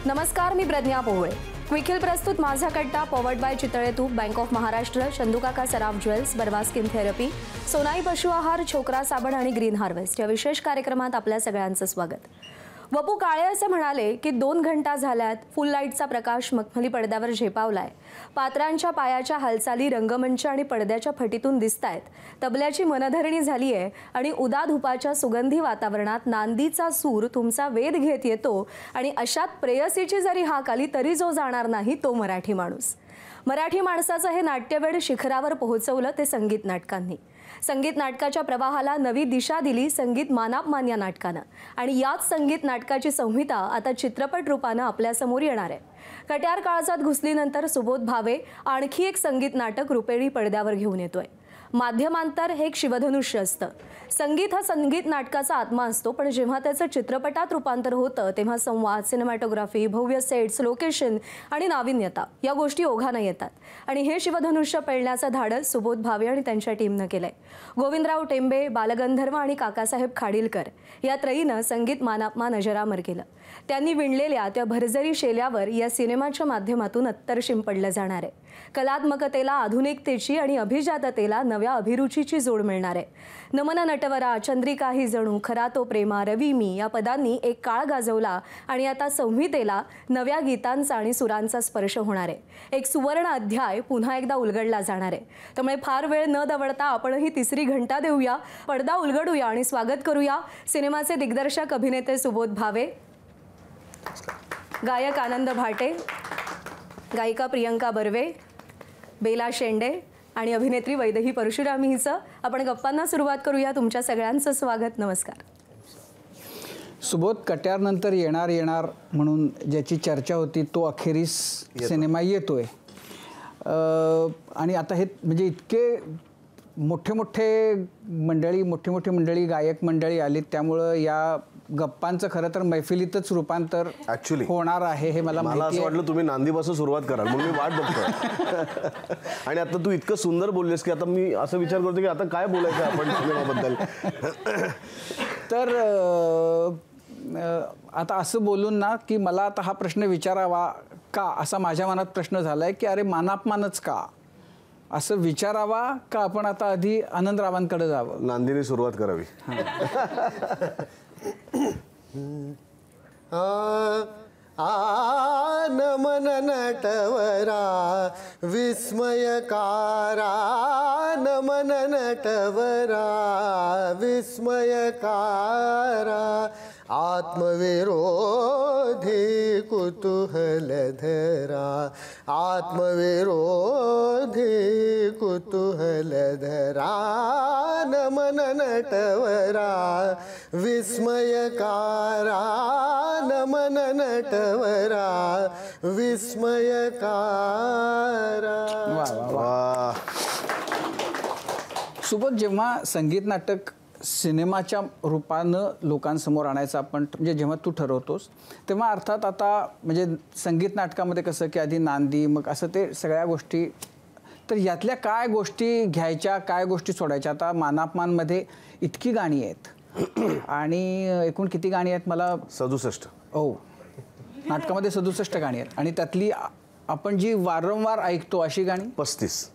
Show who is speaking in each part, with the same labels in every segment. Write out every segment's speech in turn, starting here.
Speaker 1: नमस्कार, मी प्रज्ञा पोवळे. क्विकहिल प्रस्तुत माझा कट्टा पॉवर्ड बाय चितळे तूप, bank of Maharashtra, Chandukaka Saraf jewels, Barva skin therapy, Sonai पशु आहार, छोकरा साबण आणि ग्रीन हार्वेस्ट या विशेष कार्यक्रमात आपल्या सगळ्यांचं स्वागत. वपू काळे असे म्हणाले की 2 घंटा झाल्यात, फुल लाईटचा प्रकाश मखमली पडद्यावर झेपावलाय. पात्रांच्या पायाच्या हालचाली रंगमंच आणि पडद्याच्या फटीतून दिसतायत. तबल्याची मनधरणी झालीये आणि उदाधुपाच्या सुगंधी वातावरणात नांदीचा सूर तुमचा वेध घेत येतो आणि अशात प्रेयसीची जरी हाक आली तरी जो जाणार नाही तो मराठी माणूस. मराठी माणसाचं हे नाट्यवेड शिखरावर पोहोचवलं ते संगीत नाटकांनी. संगीत नाटकाच्या प्रवाहाला नवी दिशा दिली संगीत मानापमान या नाटकानं आणि याच संगीत नाटकाची संहिता आता चित्रपट रूपानं आपल्यासमोर येणार आहे. कट्यार काळजात घुसलीनंतर सुबोध भावे आणखी एक संगीत नाटक रुपेरी पडद्यावर घेऊन येतोय. माध्यमांतर हे एक शिवधनुष्य असतं. संगीत हा संगीत नाटकाचा आत्मा असतो, पण जेव्हा त्याचं चित्रपटात रूपांतर होतं तेव्हा संवाद, सिनेमॅटोग्राफी, भव्य सेट्स, लोकेशन आणि नाविन्यता या गोष्टी ओघानं येतात आणि हे शिवधनुष्य पेलण्याचं धाडस सुबोध भावे आणि त्यांच्या टीमनं केलंय. गोविंदराव टेंबे, बालगंधर्व आणि काकासाहेब खाडीलकर या त्रयीनं संगीत मानापमान अजरामर केलं. त्यांनी विणलेल्या त्या भरजरी शेल्यावर या सिनेमाच्या माध्यमातून अत्तर शिंपडलं जाणार आहे. कलात्मकतेला आधुनिकतेची आणि अभिजाततेला नव्या अभिरुचीची जोड मिळणार आहे. नमन नटवरा, चंद्रिका ही जणू, खरा तो प्रेमा, रवी मी या पदांनी एक काळ गाजवला आणि आता संहितेला नव्या गीतांचा आणि सुरांचा स्पर्श होणार आहे. एक सुवर्ण अध्याय पुन्हा एकदा उलगडला जाणार आहे. त्यामुळे फार वेळ न दवडता आपणही तिसरी घंटा देऊया, पडदा उलगडूया आणि स्वागत करूया सिनेमाचे दिग्दर्शक अभिनेते सुबोध भावे, गायक आनंद भाटे, गायिका प्रियंका बर्वे, बेला शेंडे आणि अभिनेत्री वैदेही परशुराम हिचं आपण गप्पांना सुरुवात करूया. तुमच्या सगळ्यांचं स्वागत. नमस्कार.
Speaker 2: सुबोध, कट्यारनंतर येणार म्हणून ज्याची चर्चा होती तो अखेरीस सिनेमा येतोय आणि आता हे म्हणजे इतके मोठे मंडळी गायक मंडळी आलीत, त्यामुळं या गप्पांचं खरं तर मैफिलीतच रूपांतर होणार आहे. हे मला
Speaker 3: असं वाटलं तुम्ही नांदीपासून सुरुवात कराल म्हणून मी वाट बघतोय. आणि आता तू इतकं सुंदर बोललेस की आता मी असं विचार करतो की आता काय बोलायचं आपण सिनेमाबद्दल.
Speaker 2: तर आता असं बोलून ना की मला आता हा प्रश्न विचारावा का असा माझ्या मनात प्रश्न झालाय की अरे मानापमानच का असं विचारावा का आपण आता आधी आनंदरावांकडे जावं,
Speaker 3: नांदीने सुरुवात करावी.
Speaker 4: नमन नटवरा विस्मयकारा, नमन नटवरा विस्मयकारा, आत्मविरोधी कुतूहलधरा, आत्मविरोधी कुतूहलधरा, नमन नटवरा विस्मयकारा, नमन नटवरा विस्मयकारा.
Speaker 2: सुबोध, जेव्हा संगीत नाटक सिनेमाच्या रूपानं लोकांसमोर आणायचं आपण म्हणजे जेव्हा तू ठरवतोस तेव्हा अर्थात आता म्हणजे संगीत नाटकामध्ये कसं की आधी नांदी मग असं ते सगळ्या गोष्टी, तर यातल्या काय गोष्टी घ्यायच्या काय गोष्टी सोडायच्या. आता मानापमानमध्ये इतकी गाणी आहेत आणि एकूण किती गाणी आहेत मला
Speaker 3: 67.
Speaker 2: हो, नाटकामध्ये 67 गाणी आहेत आणि त्यातली आपण जी वारंवार ऐकतो अशी गाणी
Speaker 3: 35.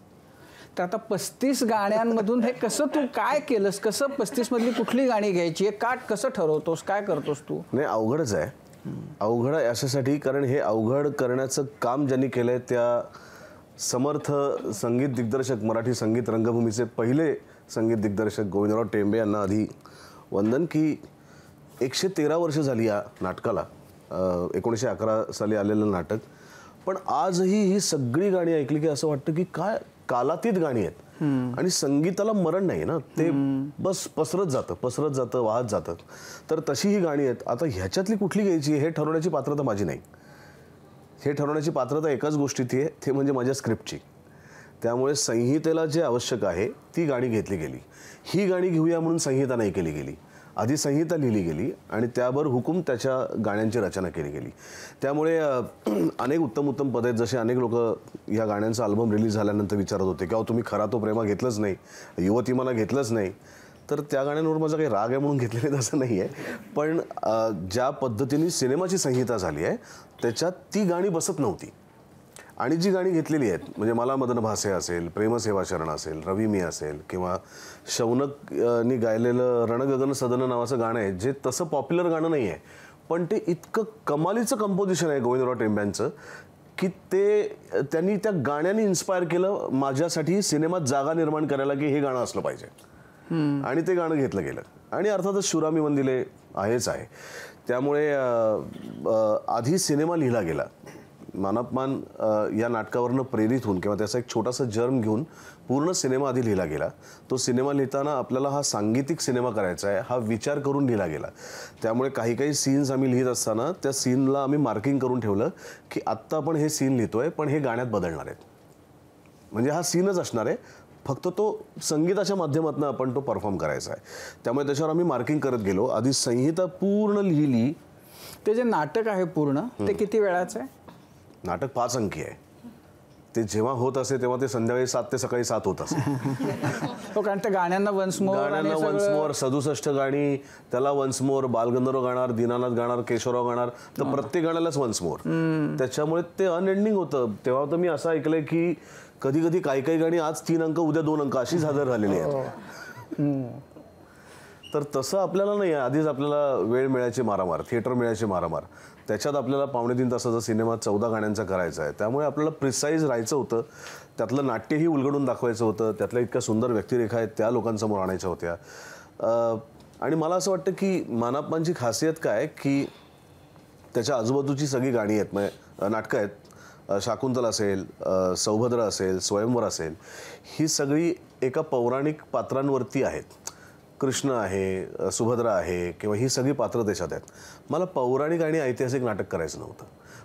Speaker 2: तर आता 35 गाण्यांमधून हे कसं तू काय केलंस, कसं 35 मधली कुठली गाणी घ्यायची आहे, का कसं ठरवतोस, काय करतोस तू?
Speaker 3: नाही, अवघडच आहे. अवघड आहे अशासाठी कारण हे अवघड करण्याचं काम ज्यांनी केलंय त्या समर्थ संगीत दिग्दर्शक, मराठी संगीत रंगभूमीचे पहिले संगीत दिग्दर्शक गोविंदराव टेंबे यांना आधी वंदन. की 113 वर्ष झाली या नाटकाला, 1911 साली आलेलं नाटक, पण आजही ही सगळी गाणी ऐकली की असं वाटतं की काय कालातीत गाणी आहेत आणि संगीताला मरण नाही ना, ते बस पसरत जातं वाहत जातं. तर तशी ही गाणी आहेत. आता ह्याच्यातली कुठली घ्यायची हे ठरवण्याची पात्रता माझी नाही. हे ठरवण्याची पात्रता एकाच गोष्टीची आहे, ते म्हणजे माझ्या स्क्रिप्टची. त्यामुळे संहितेला जे आवश्यक आहे ती गाणी घेतली गेली. ही गाणी घेऊया म्हणून संहिता नाही केली गेली, आधी संहिता लिहिली गेली आणि त्यावर हुकूम त्याच्या गाण्यांची रचना केली गेली. त्यामुळे अनेक उत्तम पद आहेत. जसे अनेक लोक या गाण्यांचा अल्बम रिलीज झाल्यानंतर विचारत होते की अहो तुम्ही खरा तो प्रेमा घेतलंच नाही, युवती मला घेतलंच नाही. तर त्या गाण्यांवर माझा काही राग आहे म्हणून घेतलेले असं नाही आहे, पण ज्या पद्धतीने सिनेमाची संहिता झाली आहे त्याच्यात ती गाणी बसत नव्हती. आणि जी गाणी घेतलेली आहेत, म्हणजे मला मदन भासे असेल, प्रेमसेवाचरण असेल, रवी मी असेल, किंवा शौनकनी गायलेलं रणगगन सदन नावाचं गाणं आहे, जे तसं पॉप्युलर गाणं नाही आहे, पण ते इतकं कमालीचं कंपोजिशन आहे गोविंदराव टेंब्यांचं की त्यांनी त्या गाण्याने इन्स्पायर केलं माझ्यासाठी सिनेमात जागा निर्माण करायला की हे गाणं असलं पाहिजे. आणि ते गाणं घेतलं गेलं. आणि अर्थातच शुरामी मंदिले आहेच आहे. त्यामुळे आधी सिनेमा लिहिला गेला. मानापमान या नाटकावरनं प्रेरित होऊन किंवा त्याचा एक छोटासा जर्म घेऊन पूर्ण सिनेमा आधी लिहिला गेला. तो सिनेमा लिहिताना आपल्याला हा सांगीतिक सिनेमा करायचा आहे हा विचार करून लिहिला गेला. त्यामुळे काही काही सीन्स आम्ही लिहित असताना त्या सीनला आम्ही मार्किंग करून ठेवलं की आत्ता आपण हे सीन लिहितोय पण हे गाण्यात बदलणार आहेत. म्हणजे हा सीनच असणार आहे, फक्त तो संगीताच्या माध्यमातून आपण तो परफॉर्म करायचा आहे. त्यामुळे त्याच्यावर आम्ही मार्किंग करत गेलो. आधी संहिता पूर्ण लिहिली.
Speaker 2: ते जे नाटक आहे पूर्ण ते किती वेळाचं आहे?
Speaker 3: नाटक 5 अंकी आहे. ते जेव्हा होत असे तेव्हा ते संध्याकाळी 7 ते सकाळी 7 होत असे.
Speaker 2: हो, कारण त्या गाण्यांना वन्स मोर
Speaker 3: 67 गाणी, त्याला वन्स मोर, बालगंधर्व गाणार, दीनानाथ गाणार, केशवराव गाणार, तर प्रत्येक गाण्यालाच वन्स मोर. त्याच्यामुळे ते अनएंडिंग होतं. तेव्हा तर मी असं ऐकलंय की कधी कधी काही काही गाणी आज 3 अंक उद्या 2 अंक अशीच हजर झालेली आहेत. तर तसं आपल्याला नाही आहे. आधीच आपल्याला वेळ मिळायची मारामार, थिएटर मिळायची मारामार, त्याच्यात आपल्याला 2.5 तासाचा सिनेमा 14 गाण्यांचा करायचा आहे. त्यामुळे आपल्याला प्रिसाईज राहायचं होतं. त्यातलं नाट्यही उलगडून दाखवायचं होतं. त्यातल्या इतक्या सुंदर व्यक्तिरेखा आहेत त्या लोकांसमोर आणायच्या होत्या. आणि मला असं वाटतं की मानापमानची खासियत काय की त्याच्या आजूबाजूची सगळी गाणी आहेत, म्हणजे नाटकं आहेत. शाकुंतल असेल, सौभद्र असेल, स्वयंवर असेल, ही सगळी एका पौराणिक पात्रांवरती आहेत. कृष्ण आहे, सुभद्रा आहे, किंवा ही सगळी पात्रं त्याच्यात आहेत. मला पौराणिक आणि ऐतिहासिक नाटक करायचं नव्हतं.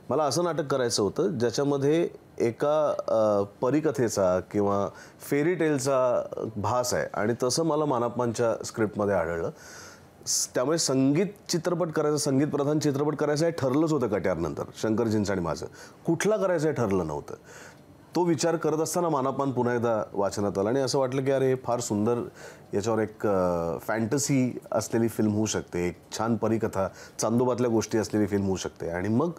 Speaker 3: मला असं नाटक करायचं होतं ज्याच्यामध्ये एका परिकथेचा किंवा फेरी टेलचा भास आहे. आणि तसं मला मानापमानच्या स्क्रिप्टमध्ये आढळलं. त्यामुळे संगीत चित्रपट करायचा, संगीत प्रधान चित्रपट करायचं हे ठरलंच होतं कट्यारनंतर. शंकरजींचं आणि माझं कुठला करायचं हे ठरलं नव्हतं. तो विचार करत असताना मानापमान पुन्हा एकदा वाचनात आला आणि असं वाटलं की अरे हे फार सुंदर, याच्यावर एक फॅन्टसी असलेली फिल्म होऊ शकते, एक छान परिकथा, चांदोबातल्या गोष्टी असलेली फिल्म होऊ शकते. आणि मग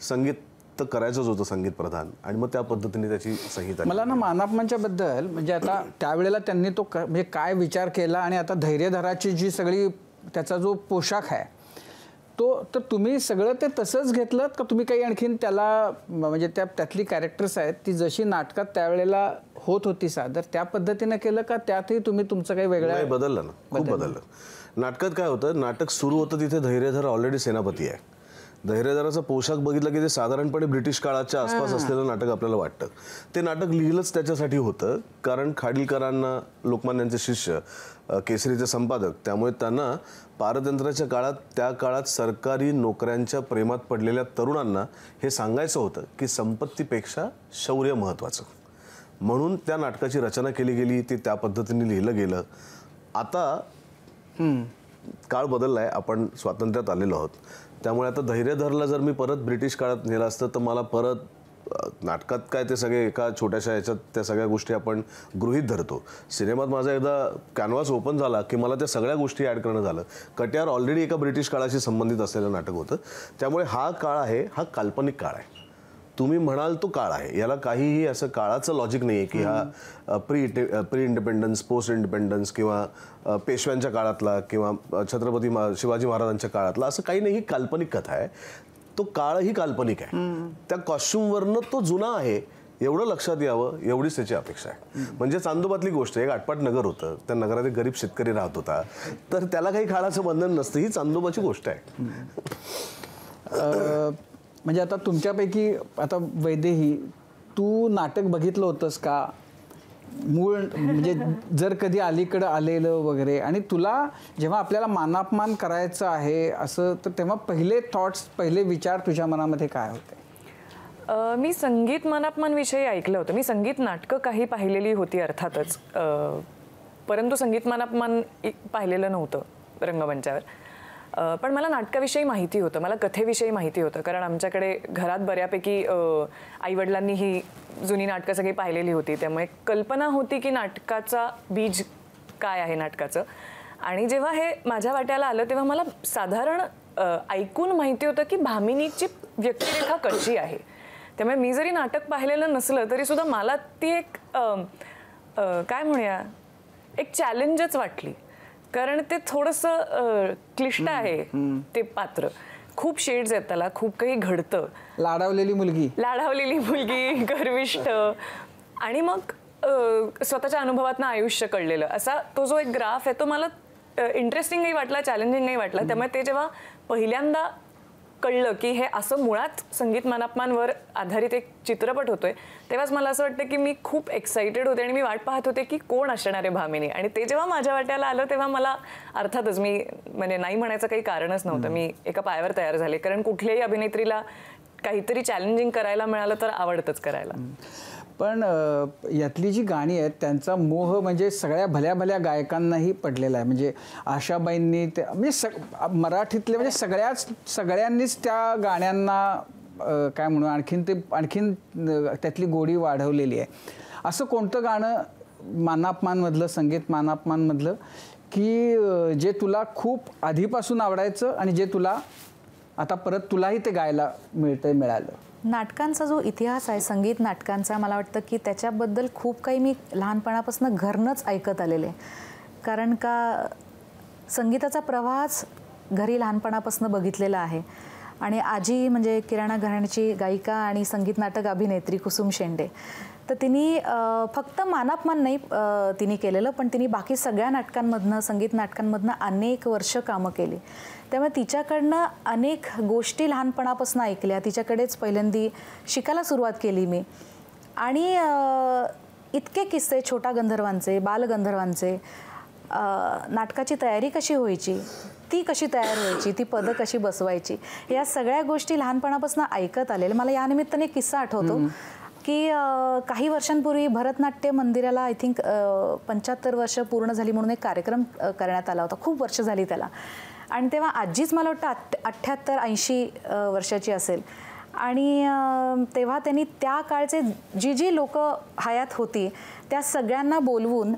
Speaker 3: संगीत तर करायचंच होतं संगीत प्रधान, आणि मग त्या पद्धतीने त्याची संहिता.
Speaker 2: मला ना मानापमानच्या बद्दल म्हणजे आता त्यावेळेला त्यांनी तो म्हणजे काय विचार केला आणि आता धैर्यधराची जी सगळी त्याचा जो पोशाख आहे तो, तर तुम्ही सगळं ते तसंच घेतलं का तुम्ही काही आणखीन त्याला म्हणजे त्यातली कॅरेक्टर्स आहेत ती जशी नाटकात त्यावेळेला होत होती सादर त्या पद्धतीनं केलं का त्यातही तुम्ही तुमचं काही वेगळं
Speaker 3: बदललं ना? खूप बदललं. नाटकात काय होतं, नाटक सुरू होतं तिथे धैर्यधर ऑलरेडी सेनापती आहे. धैर्यधराचा पोशाख बघितला की ते साधारणपणे ब्रिटिश काळाच्या आसपास असलेलं नाटक आपल्याला वाटतं. ते नाटक लिहिलंच त्याच्यासाठी होतं, कारण खाडीलकरांना, लोकमान्यांचे शिष्य, केसरीचे संपादक, त्यामुळे त्यांना पारतंत्र्याच्या काळात, त्या काळात सरकारी नोकऱ्यांच्या प्रेमात पडलेल्या तरुणांना हे सांगायचं होतं की संपत्तीपेक्षा शौर्य महत्त्वाचं. म्हणून त्या नाटकाची रचना केली गेली, ती त्या पद्धतीने लिहिलं गेलं. आता काळ बदलला आहे, आपण स्वातंत्र्यात आलेलो आहोत. त्यामुळे आता धैर्यधरला जर मी परत ब्रिटिश काळात नेलं असतं तर मला परत नाटकात काय ते सगळे एका छोट्याशा याच्यात त्या सगळ्या गोष्टी आपण गृहीत धरतो. सिनेमात माझा एकदा कॅनव्हास ओपन झाला की मला त्या सगळ्या गोष्टी ॲड करणं झालं. कट्यार ऑलरेडी एका ब्रिटिश काळाशी संबंधित असलेलं नाटक होतं. त्यामुळे हा काळ आहे, हा काल्पनिक काळ आहे. तुम्ही म्हणाल तो काळ आहे, याला काहीही असं काळाचं लॉजिक नाही आहे की हा प्री इंडिपेंडन्स, पोस्ट इंडिपेंडन्स किंवा पेशव्यांच्या काळातला किंवा छत्रपती शिवाजी महाराजांच्या काळातला, असं काही नाही. ही काल्पनिक कथा आहे. तो काळही काल्पनिक आहे. त्या कॉस्ट्युमवरनं तो जुना आहे एवढं लक्षात यावं, एवढीच त्याची अपेक्षा आहे. म्हणजे चांदोबातली गोष्ट, एक आटपाट नगर होतं, त्या नगरात एक गरीब शेतकरी राहत होता, तर त्याला काही काळाचं बंधन नसतं. ही चांदोबाची गोष्ट आहे.
Speaker 2: म्हणजे आता तुमच्यापैकी आता वैदेही, तू नाटक बघितलं होतंस का मूळ, म्हणजे जर कधी अलीकडं आलेलं वगैरे, आणि तुला जेव्हा आपल्याला मानापमान करायचं आहे असं, तर तेव्हा पहिले थॉट्स, पहिले विचार तुझ्या मनामध्ये काय होते?
Speaker 5: मी संगीत मानापमान विषयी ऐकलं होतं. मी संगीत नाटकं काही पाहिलेली होती अर्थातच, परंतु संगीत मानापमान पाहिलेलं नव्हतं रंगमंचावर. पण मला नाटकाविषयी माहिती होतं, मला कथेविषयी माहिती होतं, कारण आमच्याकडे घरात बऱ्यापैकी आईवडिलांनी ही जुनी नाटकं सगळी पाहिलेली होती. त्यामुळे कल्पना होती की नाटकाचा बीज काय आहे नाटकाचं. आणि जेव्हा हे माझ्या वाट्याला आलं तेव्हा मला साधारण ऐकून माहिती होतं की भामिनीची व्यक्तिरेखा कशी आहे. त्यामुळे मी जरी नाटक पाहिलेलं नसलं तरी सुद्धा मला ती एक काय म्हणूया एक चॅलेंजच वाटली, कारण ते थोडंसं क्लिष्ट आहे ते पात्र. खूप शेड्स आहेत त्याला, खूप काही घडतं.
Speaker 2: लाडावलेली मुलगी गर्विष्ठ आणि मग स्वतःच्या अनुभवातनं आयुष्य कळलेलं असा तो जो एक ग्राफ आहे तो मला इंटरेस्टिंगही वाटला, चॅलेंजिंगही वाटला. त्यामुळे ते जेव्हा पहिल्यांदा कळलं की हे असं मुळात संगीत मानापमानवर आधारित एक चित्रपट होतोय, तेव्हाच मला असं वाटतं की मी खूप एक्साइटेड होते आणि मी वाट पाहत होते की कोण असणार आहे भामिनी. आणि ते जेव्हा माझ्या वाट्याला आलं तेव्हा मला अर्थातच मी म्हणजे नाही म्हणायचं काही कारणच नव्हतं. मी एका पायावर तयार झाले, कारण कुठल्याही अभिनेत्रीला काहीतरी चॅलेंजिंग करायला मिळालं तर आवडतंच करायला. पण यातली जी गाणी आहेत त्यांचा मोह म्हणजे सगळ्या भल्या भल्या गायकांनाही पडलेला आहे. म्हणजे आशाबाईंनी ते म्हणजे मराठीतले म्हणजे सगळ्यांनीच त्या गाण्यांना काय म्हणू आणखीन त्यातली गोडी वाढवलेली आहे. असं कोणतं गाणं मानापमानमधलं, संगीत मानापमानमधलं की जे तुला खूप आधीपासून आवडायचं आणि जे तुला आता परत तुलाही ते गायला मिळालं?
Speaker 6: नाटकांचा जो इतिहास आहे संगीत नाटकांचा, मला वाटतं की त्याच्याबद्दल खूप काही मी लहानपणापासून घरनंच ऐकत आलेले. कारण का संगीताचा प्रवाहच घरी लहानपणापासून बघितलेला आहे. आणि आजी म्हणजे किराणा घराण्याची गायिका आणि संगीत नाटक अभिनेत्री कुसुम शेंडे. तर तिने फक्त मानापमान नाही तिने केलेलं, पण तिने बाकी सगळ्या नाटकांमधनं, संगीत नाटकांमधनं अनेक वर्ष कामं केली. त्यामुळे तिच्याकडनं अनेक गोष्टी लहानपणापासून ऐकल्या. तिच्याकडेच पहिल्यांदी शिकायला सुरुवात केली मी. आणि इतके किस्से छोटा गंधर्वांचे, बालगंधर्वांचे, नाटकाची तयारी कशी व्हायची, ती कशी तयार व्हायची, ती पदं कशी बसवायची, या सगळ्या गोष्टी लहानपणापासून ऐकत आलेल्या. मला या निमित्ताने एक किस्सा आठवतो की काही वर्षांपूर्वी भरतनाट्य मंदिराला आय थिंक 75 वर्ष पूर्ण झाली म्हणून एक कार्यक्रम करण्यात आला होता. खूप वर्ष झाली त्याला. आणि तेव्हा आजीच मला वाटतं 78-80 वर्षाची असेल. आणि तेव्हा त्यांनी त्या काळचे जी लोक हयात होती त्या सगळ्यांना बोलवून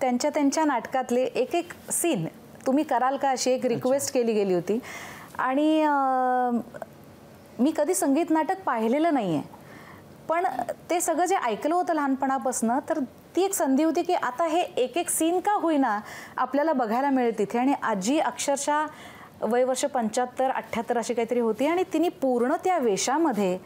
Speaker 6: त्यांच्या नाटकातले एक सीन तुम्ही कराल का अशी एक रिक्वेस्ट केली गेली होती. आणि मी कधी संगीत नाटक पाहिलेलं नाही आहे, पण ते सगळं जे ऐकलं होतं लहानपणापासून, तर ती एक संधी होती की आता हे एक सीन का होईना आपल्याला बघायला मिळेल तिथे. आणि आजी अक्षरशः वयवर्ष 75-78 अशी काहीतरी होती आणि तिने पूर्ण त्या वेशामध्ये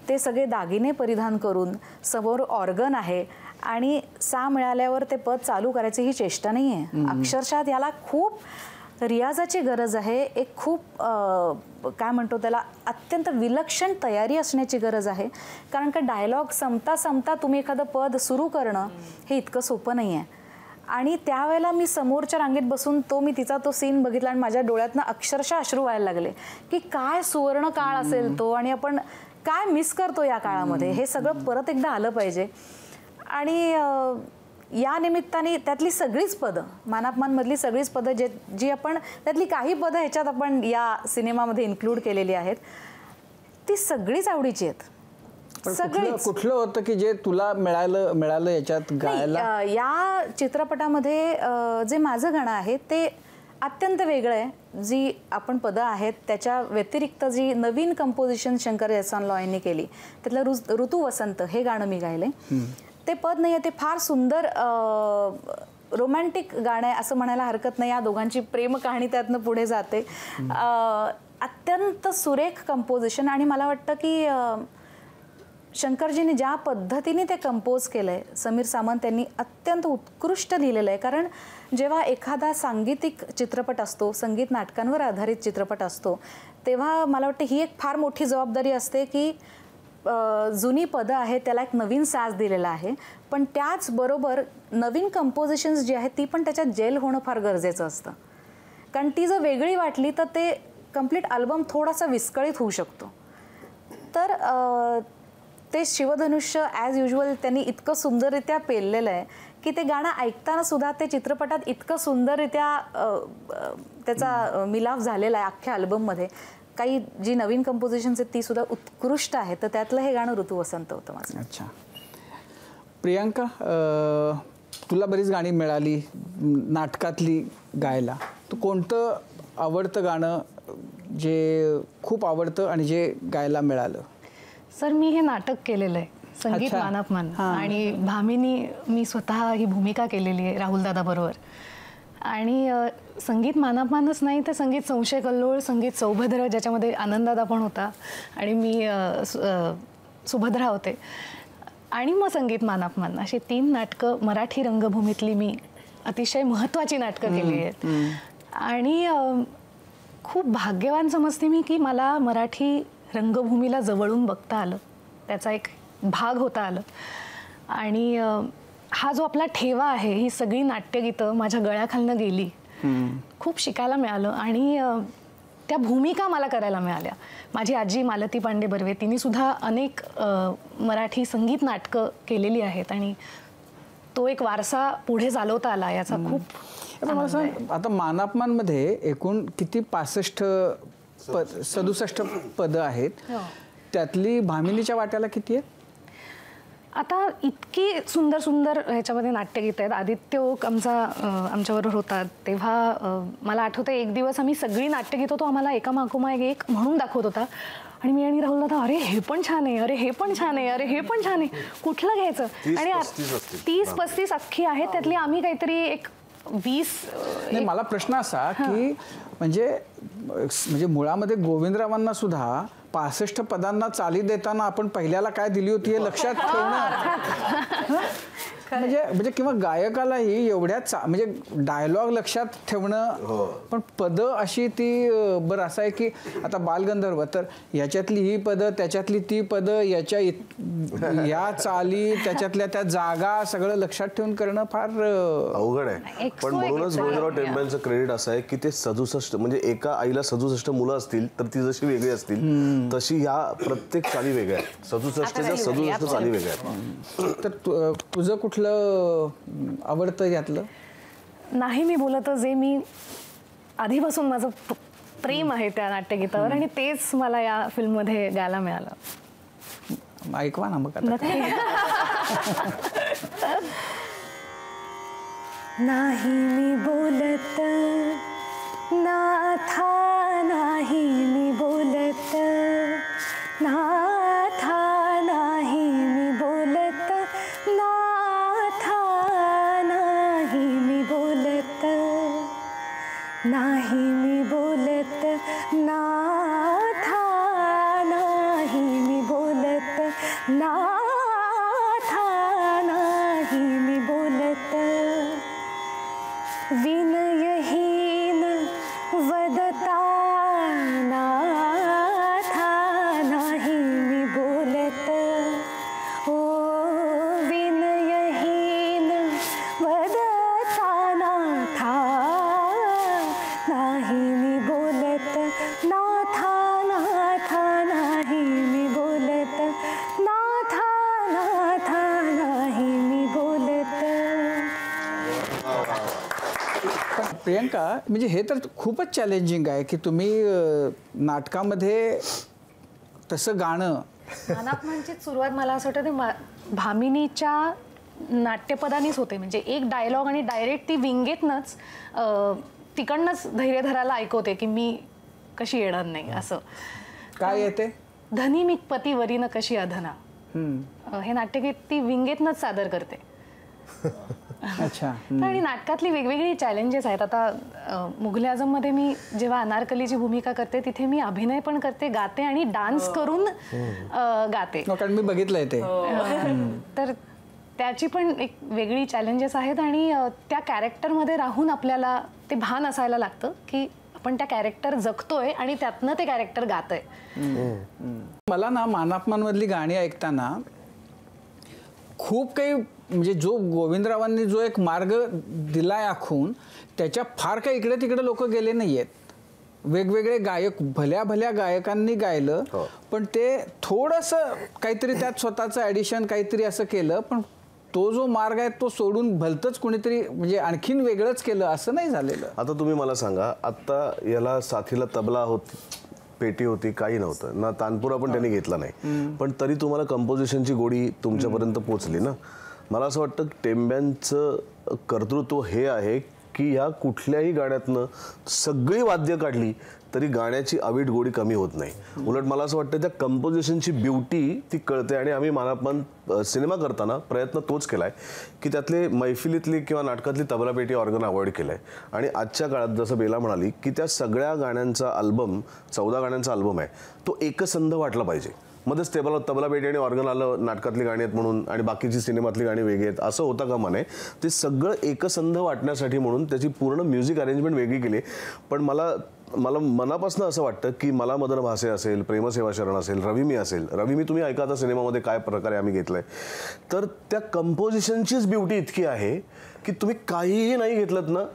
Speaker 6: ते सगळे दागिने परिधान करून, समोर ऑर्गन आहे आणि सा मिळाल्यावर ते पद चालू करायची ही चेष्टा नाही आहे. अक्षरशः याला खूप रियाजाची गरज आहे. एक खूप काय म्हणतो त्याला अत्यंत विलक्षण तयारी असण्याची गरज आहे. कारण का डायलॉग संपता तुम्ही एखादं पद सुरू करणं हे इतकं सोपं नाही आहे. आणि त्यावेळेला मी समोरच्या रांगेत बसून मी तिचा तो सीन बघितला आणि माझ्या डोळ्यातनं अक्षरशः अश्रू व्हायला लागले की काय सुवर्ण काळ असेल तो आणि आपण काय मिस करतो या काळामध्ये. हे सगळं परत एकदा आलं पाहिजे. आणि या निमित्ताने त्यातली सगळीच पदं, मानापमानमधली सगळीच पदं जी आपण त्यातली काही पदं ह्याच्यात आपण या सिनेमामध्ये इन्क्लूड केलेली आहेत, ती सगळीच आवडीची आहेत.
Speaker 2: कुठलं होतं की जे तुला मिळालं याच्यात गायला?
Speaker 6: या चित्रपटामध्ये जे माझं गाणं आहे ते अत्यंत वेगळं आहे. जी आपण पदं आहेत त्याच्या व्यतिरिक्त जी नवीन कंपोजिशन शंकर एहसान लॉ यांनी केली, त्यातलं ऋतू वसंत हे गाणं मी गायले. ते पद नाही आहे, ते फार सुंदर रोमॅन्टिक गाणं आहे असं म्हणायला हरकत नाही. या दोघांची प्रेम कहाणी त्यातनं पुढे जाते. अत्यंत सुरेख कंपोजिशन. आणि मला वाटतं की शंकरजींनी ज्या पद्धतीने ते कंपोज केलं आहे, समीर सामंत यांनी अत्यंत उत्कृष्ट लिहिलेलं आहे. कारण जेव्हा एखादा सांगीतिक चित्रपट असतो, संगीत नाटकांवर आधारित चित्रपट असतो, तेव्हा मला वाटतं ही एक फार मोठी जबाबदारी असते की जुनी पदं आहेत त्याला एक नवीन साज दिलेला आहे, पण त्याचबरोबर नवीन कंपोजिशन्स जी आहेत ती पण त्याच्यात जेल होणं फार गरजेचं असतं. कारण ती जर वेगळी वाटली तर ते कम्प्लीट अल्बम थोडासा विस्कळीत होऊ शकतो. तर ते शिवधनुष्य ॲज युजल त्यांनी इतकं सुंदररित्या पेललेलं आहे की ते गाणं ऐकताना सुद्धा ते चित्रपटात इतकं सुंदररित्या त्याचा मिलाफ झालेला आहे अख्ख्या अल्बममध्ये. काही जी नवीन कंपोजिशन्स आहेत ती सुद्धा उत्कृष्ट आहे. तर त्यातलं हे गाणं ऋतू वसंत होतं माझं.
Speaker 2: अच्छा प्रियांका, तुला बरीच गाणी मिळाली नाटकातली, गायला, तर कोणतं आवडतं गाणं जे खूप आवडतं आणि जे गायला मिळालं?
Speaker 7: सर मी हे नाटक केलेलं आहे संगीत
Speaker 2: अच्छा.
Speaker 7: मानापमान
Speaker 2: हां.
Speaker 7: आणि भामिनी मी स्वतः ही भूमिका केलेली आहे राहुल दादा बरोबर. आणि संगीत मानापमानच नाही तर संगीत संशय कल्लोळ, संगीत सौभद्र ज्याच्यामध्ये आनंददादा पण होता आणि मी सुभद्रा होते, आणि मग संगीत मानापमान, अशी 3 नाटकं मराठी रंगभूमीतली मी अतिशय महत्त्वाची नाटकं केली आहेत. आणि खूप भाग्यवान समजते मी की मला मराठी रंगभूमीला जवळून बघता आलं, त्याचा एक भाग होता आलं. आणि हा जो आपला ठेवा आहे, ही सगळी नाट्यगीतं माझ्या गळ्याखालनं गेली, खूप शिकायला मिळालं आणि त्या भूमिका मला करायला मिळाल्या. माझी आजी मालती पांडे बर्वे, तिने सुद्धा अनेक मराठी संगीत नाटकं केलेली आहेत आणि तो एक वारसा पुढे चालवता आला, याचा खूप
Speaker 2: मला सांग, आता मानापमानमध्ये एकूण किती 67 पदं आहेत, त्यातली भामिनीच्या वाट्याला किती आहेत?
Speaker 7: आता इतकी सुंदर सुंदर ह्याच्यामध्ये नाट्यगीतं आहेत. आदित्य ओक आमच्याबरोबर होता तेव्हा मला आठवतं एक दिवस आम्ही सगळी नाट्यगीतं तो आम्हाला एका मागोमाग एक म्हणून दाखवत होता आणि मी आणि राहुल दादा, अरे हे पण छान आहे, अरे हे पण छान आहे, अरे हे पण छान आहे, कुठलं घ्यायचं? आणि 30-35 अख्खी आहेत, त्यातली आम्ही काहीतरी एक 20.
Speaker 2: नाही, मला प्रश्न असा की म्हणजे मुळामध्ये गोविंदरावांना सुद्धा 65 पदांना चाली देताना आपण पहिल्याला काय दिली होती हे लक्षात ठेवणं, म्हणजे किंवा गायकालाही एवढ्या म्हणजे डायलॉग लक्षात ठेवणं, पण पदं अशी ती बरं असं आहे की आता बालगंधर्व तर याच्यातली ही पदं, त्याच्यातली ती पदं, या चाली, त्याच्यातल्या त्या जागा सगळं लक्षात ठेवून करणं फार
Speaker 3: अवघड आहे. पण म्हणूनच गोविंदराव टेंब्यांचं क्रेडिट असं आहे की ते 67 म्हणजे एका आईला 67 मुलं असतील तर ती जशी वेगळी असतील तशी ह्या प्रत्येक चाली वेगळ्या आहेत. 67 चाली वेगळ्या आहेत.
Speaker 2: तर तुझं कुठलं आवडतं यातलं?
Speaker 7: नाही मी बोलत, जे मी आधीपासून माझं प्रेम आहे त्या नाट्यगीतावर आणि तेच मला या फिल्ममध्ये गायला मिळालं.
Speaker 2: ऐकवा ना मग आता.
Speaker 7: नाही मी बोलत नाथा, नाही मी बोलत नाथा, नाही मी बोलत नाथा, नाही मी बोलत, नाही मी बोलत नाथा, नाही मी बोलत नाथा, नाही मी बोलत, विनयहीन वदता नाथा, नाही मी बोलत, ओ विनयहीन वदता नाथा, नाही मी बोलत नाथा, नाथा, नाही मी बोलत नाथा, नाथा, नाही मी बोलत.
Speaker 2: पण प्रियंका, म्हणजे हे तर खूपच चॅलेंजिंग आहे की तुम्ही नाटकामध्ये तसं गाणं.
Speaker 7: मानापमानची सुरुवात मला असं वाटतं ते भामिनीच्या नाट्यपदानीच होते, म्हणजे एक डायलॉग आणि डायरेक्ट ती विंगेतनंच तिकडनंच धैर्य धरायला ऐकवते की मी कशी येणार नाही असं.
Speaker 2: काय येते?
Speaker 7: धनी मी पतीवरीनं कशी अधना, हे नाट्यगीत ती विंगेतनंच सादर करते.
Speaker 2: अच्छा.
Speaker 7: आणि नाटकातली वेगवेगळी चॅलेंजेस आहेत. आता मुघल आझममध्ये मी जेव्हा अनारकलीची भूमिका करते तिथे मी अभिनय पण करते, गाते आणि डान्स करून गाते,
Speaker 2: कारण मी बघितलंय ते.
Speaker 7: तर त्याची पण एक वेगळी चॅलेंजेस आहेत आणि त्या कॅरेक्टरमध्ये राहून आपल्याला ते भान असायला लागतं की आपण त्या कॅरेक्टर जगतोय आणि त्यातनं ते कॅरेक्टर गातंय.
Speaker 2: मला ना मानापमानमधली गाणी ऐकताना खूप काही, म्हणजे जो गोविंदरावांनी जो एक मार्ग दिलाय आखून, त्याच्या फार काही इकडे तिकडे लोक गेले नाहीयेत. वेगवेगळे गायक, भल्या भल्या गायकांनी गायलं, पण ते थोडंसं काहीतरी त्यात स्वतःचं ॲडिशन काहीतरी असं केलं, पण तो जो मार्ग आहे तो सोडून भलतंच कोणीतरी म्हणजे आणखीन वेगळंच केलं असं नाही झालेलं.
Speaker 3: आता तुम्ही मला सांगा, आता याला साथीला तबला होती, पेटी होती, काही नव्हतं ना, तानपुरा पण त्यांनी घेतला नाही, पण तरी तुम्हाला कंपोजिशनची गोडी तुमच्यापर्यंत पोचली ना. मला असं वाटतं टेंब्यांचं कर्तृत्व हे आहे की ह्या कुठल्याही गाण्यातनं सगळी वाद्य काढली तरी गाण्याची अवीट गोडी कमी होत नाही. उलट मला असं वाटतं त्या कंपोजिशनची ब्युटी ती कळते. आणि आम्ही मानापमान सिनेमा करताना प्रयत्न तोच केलाय की त्यातले मैफिलीतली किंवा नाटकातली तबलापेटी ऑर्गन अवॉइड केलंय. आणि आजच्या काळात जसं बेला म्हणाली की त्या सगळ्या गाण्यांचा अल्बम 14 गाण्यांचा अल्बम आहे तो एकसंध वाटला पाहिजे. मध्येच तबला पेटी आणि ऑर्गन आलं नाटकातली गाणी आहेत म्हणून आणि बाकीची सिनेमातली गाणी वेगळी आहेत असं होता का म्हणे. ते सगळं एकसंध वाटण्यासाठी म्हणून त्याची पूर्ण म्युझिक अरेंजमेंट वेगळी केली. पण मला मनापासून असं वाटतं की मला मदन भासे असेल, प्रेमसेवा शरण असेल, रवी असेल. रवी तुम्ही ऐका आता सिनेमामध्ये काय प्रकारे आम्ही घेतलंय. तर त्या कंपोजिशनचीच ब्युटी इतकी आहे की तुम्ही काहीही नाही घेतलं ना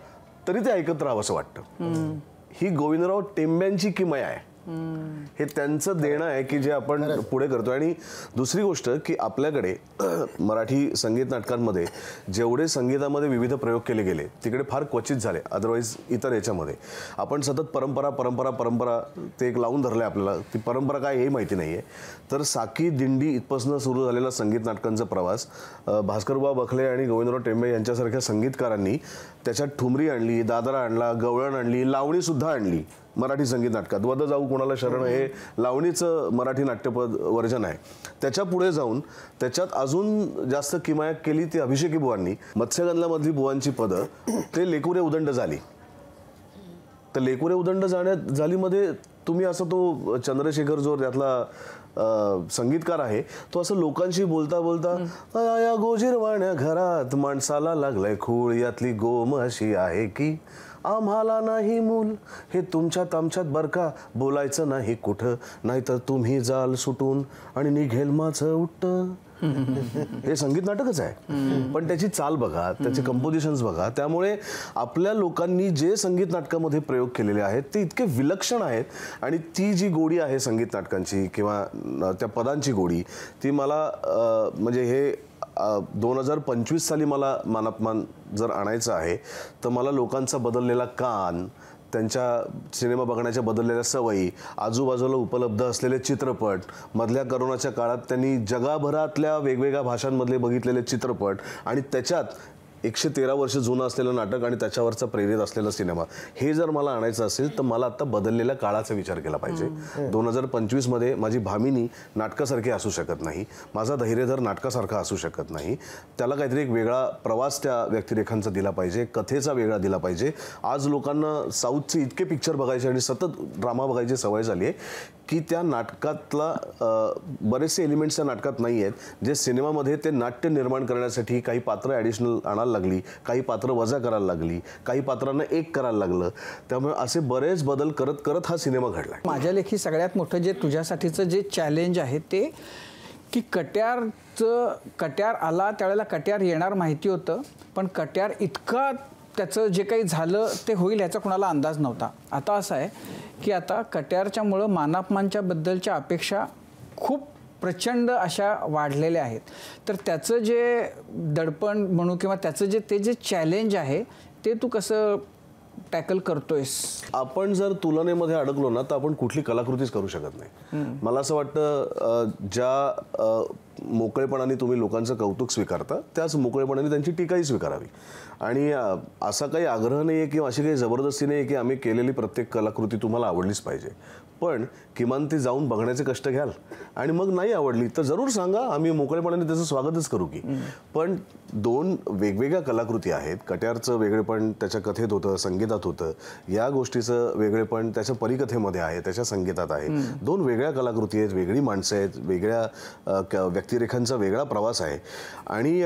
Speaker 3: तरी ते ऐकत राहावं असं वाटतं. ही गोविंदराव टेंब्यांची किमया आहे. हे त्यांचं देणं आहे की जे आपण पुढे करतो. आणि दुसरी गोष्ट की आपल्याकडे मराठी संगीत नाटकांमध्ये जेवढे संगीतामध्ये विविध प्रयोग केले गेले तिकडे फार क्वचित झाले. अदरवाईज इतर याच्यामध्ये आपण सतत परंपरा ते एक लावून धरलंय आपल्याला. ती परंपरा काय हे माहिती नाही आहे. तर साकी दिंडी इथपासून सुरू झालेला संगीत नाटकांचा प्रवास भास्करबुवा बखले आणि गोविंदराव टेंबे यांच्यासारख्या संगीतकारांनी त्याच्यात ठुमरी आणली, दादरा आणला, गवळण आणली, लावणीसुद्धा आणली मराठी संगीत नाटकात. वद जाऊ कोणाला शरण हे लावणीचं मराठी नाट्यपद वर्जन आहे. त्याच्या पुढे जाऊन त्याच्यात अजून जास्त किमया केली ती अभिषेकी बुवांनी. मत्स्यगंधामधली बुवांची पदं ते लेकुरे उदंड झाली. तर लेकुरे उदंड झालीमध्ये तुम्ही असं तो चंद्रशेखर जो त्यातला संगीतकार आहे तो असं लोकांशी बोलता बोलता या गोजीरवाण्या घरात माणसाला लागलाय खूळ यातली गोम अशी आहे की आम्हाला नाही मूल हे तुमच्यात आमच्यात बरका बोलायचं नाही कुठं नाहीतर तुम्ही जाल सुटून आणि निघेल माझं उठ. हे संगीत नाटकच आहे पण त्याची चाल बघा, त्याचे कंपोजिशन्स बघा. त्यामुळे आपल्या लोकांनी जे संगीत नाटकामध्ये प्रयोग केलेले आहेत ते इतके विलक्षण आहेत. आणि ती जी गोडी आहे संगीत नाटकांची किंवा त्या पदांची गोडी ती मला म्हणजे हे 2025 साली मला मानापमान जर आणायचं आहे तर मला लोकांचा बदललेला कान, त्यांच्या सिनेमा बघण्याच्या बदललेल्या सवयी, आजूबाजूला उपलब्ध असलेले चित्रपट, मधल्या करोनाच्या काळात त्यांनी जगभरातल्या वेगवेगळ्या भाषांमधले बघितलेले चित्रपट आणि त्याच्यात 113 वर्ष जुनं असलेलं नाटक आणि त्याच्यावरचा प्रेरित असलेला सिनेमा हे जर मला आणायचं असेल तर मला आता बदललेल्या काळाचा विचार केला पाहिजे. 2025 मध्ये माझी भामिनी नाटकासारखी असू शकत नाही, माझा धैर्यधर नाटकासारखा असू शकत नाही. त्याला काहीतरी एक वेगळा प्रवास त्या व्यक्तिरेखांचा दिला पाहिजे, कथेचा वेगळा दिला पाहिजे. आज लोकांना साऊथचे इतके पिक्चर बघायचे आणि सतत ड्रामा बघायची सवय झाली आहे की त्या नाटकातला बरेचसे एलिमेंट्स त्या नाटकात नाही आहेत जे सिनेमामध्ये ते नाट्य निर्माण करण्यासाठी काही पात्र ॲडिशनल आणायला लागली, काही पात्र वजा करायला लागली, काही पात्रांना एक करायला लागलं. त्यामुळे असे बरेच बदल करत करत हा सिनेमा घडला.
Speaker 2: माझ्या लेखी सगळ्यात मोठं जे तुझ्यासाठीचं जे चॅलेंज आहे ते की कट्यार आला त्यावेळेला कट्यार येणार माहिती होतं पण कट्यार इतका त्याचं जे काही झालं ते होईल याचा कोणाला अंदाज नव्हता. आता असं आहे की आता कट्यारच्यामुळं मानापमानच्या बद्दलच्या अपेक्षा खूप प्रचंड अशा वाढलेल्या आहेत. तर त्याचं जे दडपण म्हणू किंवा त्याचं जे चॅलेंज आहे ते तू कसं टॅकल करतोयस?
Speaker 3: आपण जर तुलनेमध्ये अडकलो ना तर आपण कुठली कलाकृतीच करू शकत नाही. मला असं वाटतं ज्या मोकळेपणाने तुम्ही लोकांचं कौतुक स्वीकारता त्याच मोकळेपणाने त्यांची टीकाही स्वीकारावी. आणि असा काही आग्रह नाही आहे किंवा अशी काही जबरदस्ती नाही आहे की आम्ही केलेली प्रत्येक कलाकृती तुम्हाला आवडलीच पाहिजे. पण किमान ती जाऊन बघण्याचे कष्ट घ्याल आणि मग नाही आवडली तर जरूर सांगा, आम्ही मोकळेपणाने त्याचं स्वागतच करू की. पण दोन वेगवेगळ्या कलाकृती आहेत. कट्यारचं वेगळेपण त्याच्या कथेत होतं, संगीतात होतं. या गोष्टीचं वेगळेपण त्याच्या परिकथेमध्ये आहे, त्याच्या संगीतात आहे. दोन वेगळ्या कलाकृती आहेत, वेगळी माणसं आहेत, वेगळ्या व्यक्तिरेखांचा वेगळा प्रवास आहे. आणि